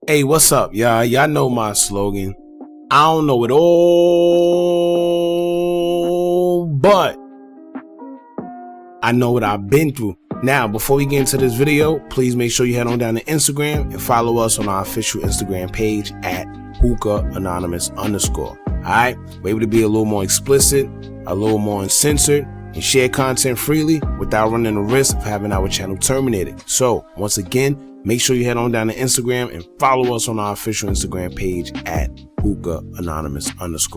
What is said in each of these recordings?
Hey, what's up, y'all? Y'all know my slogan. I don't know it all, but I know what I've been through. Now, before we get into this video, please make sure you head on down to Instagram and follow us on our official Instagram page at Hookah Anonymous _. Alright? We're able to be a little more explicit, a little more uncensored, and share content freely without running the risk of having our channel terminated. So, once again, make sure you head on down to Instagram and follow us on our official Instagram page at Hookah Anonymous _.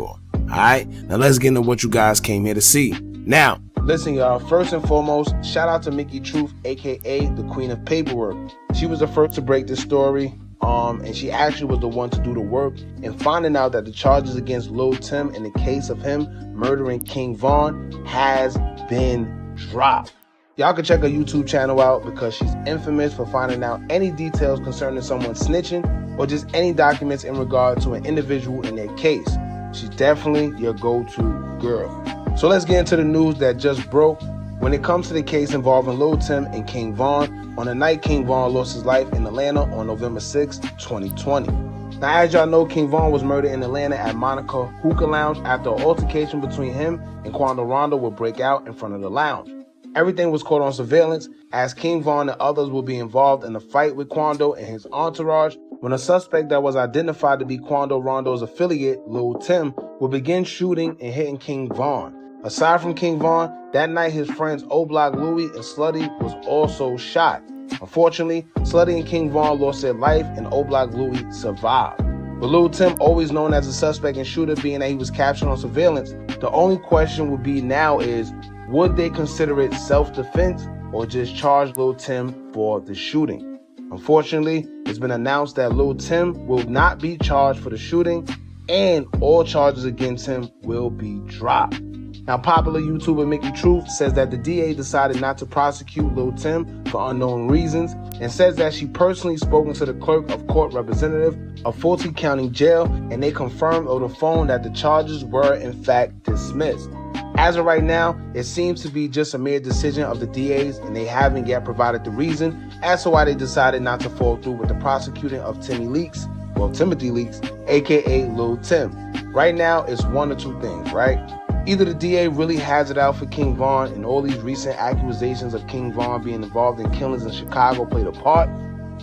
Alright, now let's get into what you guys came here to see. Now, listen, y'all, first and foremost, shout out to Mickey Truth, aka the Queen of Paperwork. She was the first to break this story, and she actually was the one to do the work in finding out that the charges against Lil Tim in the case of him murdering King Von has been dropped. Y'all can check her YouTube channel out because she's infamous for finding out any details concerning someone snitching or just any documents in regard to an individual in their case. She's definitely your go-to girl. So let's get into the news that just broke when it comes to the case involving Lil Tim and King Von on the night King Von lost his life in Atlanta on November 6, 2020. Now, as y'all know, King Von was murdered in Atlanta at Monica Hookah Lounge after an altercation between him and Quando Rondo would break out in front of the lounge. Everything was caught on surveillance as King Von and others will be involved in a fight with Quando and his entourage when a suspect that was identified to be Quando Rondo's affiliate, Lil Tim, will begin shooting and hitting King Von. Aside from King Von, that night his friends Oblock Louie and Slutty was also shot. Unfortunately, Slutty and King Von lost their life and Oblock Louie survived. With Lil Tim always known as a suspect and shooter being that he was captured on surveillance, the only question would be now is, would they consider it self-defense or just charge Lil Tim for the shooting? Unfortunately, it's been announced that Lil Tim will not be charged for the shooting and all charges against him will be dropped. Now, popular YouTuber Mickey Truth says that the DA decided not to prosecute Lil Tim for unknown reasons and says that she personally spoken to the clerk of court representative of Fulton County Jail and they confirmed over the phone that the charges were in fact dismissed. As of right now, it seems to be just a mere decision of the DAs and they haven't yet provided the reason as to why they decided not to follow through with the prosecuting of Timothy Leaks, aka Lil Tim. Right now, it's one or two things, right? Either the DA really has it out for King Von and all these recent accusations of King Von being involved in killings in Chicago played a part,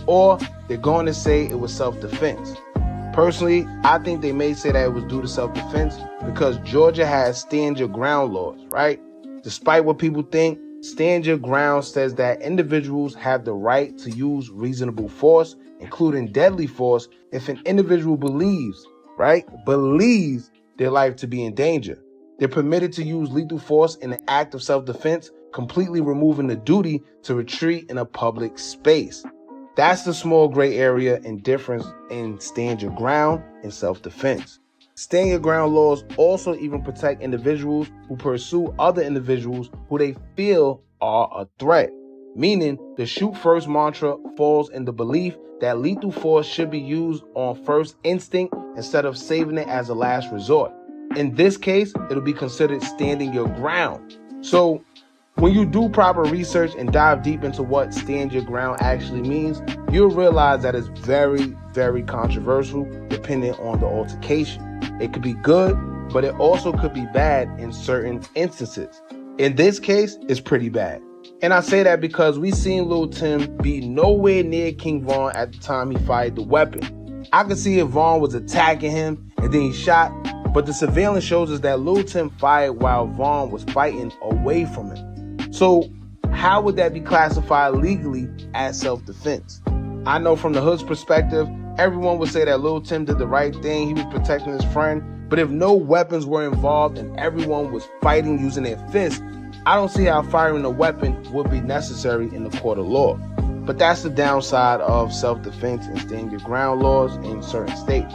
or they're going to say it was self-defense. Personally, I think they may say that it was due to self-defense because Georgia has stand your ground laws, right? Despite what people think, stand your ground says that individuals have the right to use reasonable force, including deadly force, if an individual believes their life to be in danger. They're permitted to use lethal force in an act of self-defense, completely removing the duty to retreat in a public space. That's the small gray area and difference in stand your ground and self-defense. Stand your ground laws also even protect individuals who pursue other individuals who they feel are a threat. Meaning, the shoot first mantra falls in the belief that lethal force should be used on first instinct instead of saving it as a last resort. In this case, it'll be considered standing your ground. So when you do proper research and dive deep into what stand your ground actually means, you'll realize that it's very, very controversial depending on the altercation. It could be good, but it also could be bad in certain instances. In this case, it's pretty bad. And I say that because we seen Lil Tim be nowhere near King Von at the time he fired the weapon. I could see if Von was attacking him and then he shot, but the surveillance shows us that Lil Tim fired while Von was fighting away from him. So how would that be classified legally as self-defense? I know from the hood's perspective, everyone would say that Lil Tim did the right thing. He was protecting his friend. But if no weapons were involved and everyone was fighting using their fists, I don't see how firing a weapon would be necessary in the court of law. But that's the downside of self-defense and stand your ground laws in certain states.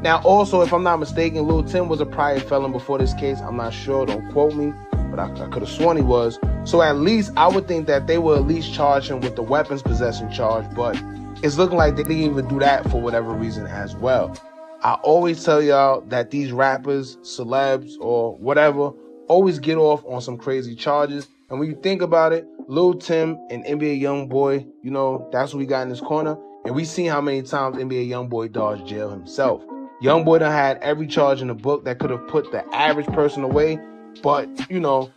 Now, also, if I'm not mistaken, Lil Tim was a prior felon before this case. I'm not sure, don't quote me, but I could have sworn he was. So at least I would think that they will at least charge him with the weapons possession charge, but it's looking like they didn't even do that for whatever reason as well. I always tell y'all that these rappers, celebs, or whatever, always get off on some crazy charges. And when you think about it, Lil Tim and NBA Youngboy, you know, that's what we got in this corner. And we seen how many times NBA Youngboy dodged jail himself. Youngboy done had every charge in the book that could have put the average person away, but, you know,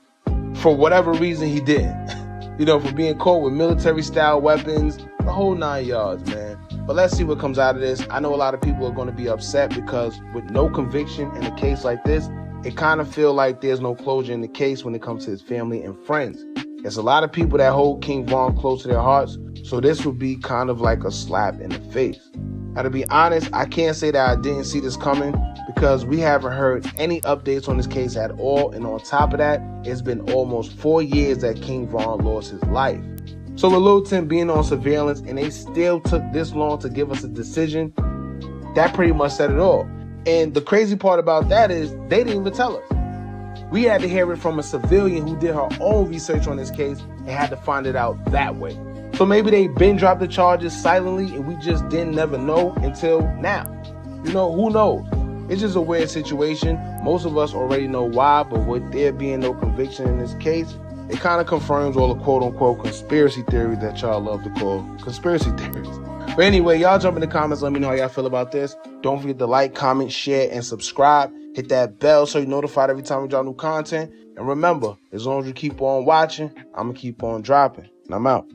for whatever reason he didn't. You know, for being caught with military-style weapons, the whole 9 yards, man. But let's see what comes out of this. I know a lot of people are going to be upset because with no conviction in a case like this, it kind of feel like there's no closure in the case when it comes to his family and friends. There's a lot of people that hold King Von close to their hearts, so this would be kind of like a slap in the face. Now, to be honest, I can't say that I didn't see this coming because we haven't heard any updates on this case at all. And on top of that, it's been almost 4 years that King Von lost his life. So with Lil Tim being on surveillance and they still took this long to give us a decision, that pretty much said it all. And the crazy part about that is they didn't even tell us. We had to hear it from a civilian who did her own research on this case and had to find it out that way. So maybe they been dropped the charges silently and we just didn't never know until now. You know, who knows? It's just a weird situation. Most of us already know why, but with there being no conviction in this case, it kind of confirms all the quote-unquote conspiracy theories that y'all love to call conspiracy theories. But anyway, y'all jump in the comments. Let me know how y'all feel about this. Don't forget to like, comment, share, and subscribe. Hit that bell so you're notified every time we drop new content. And remember, as long as you keep on watching, I'm going to keep on dropping. And I'm out.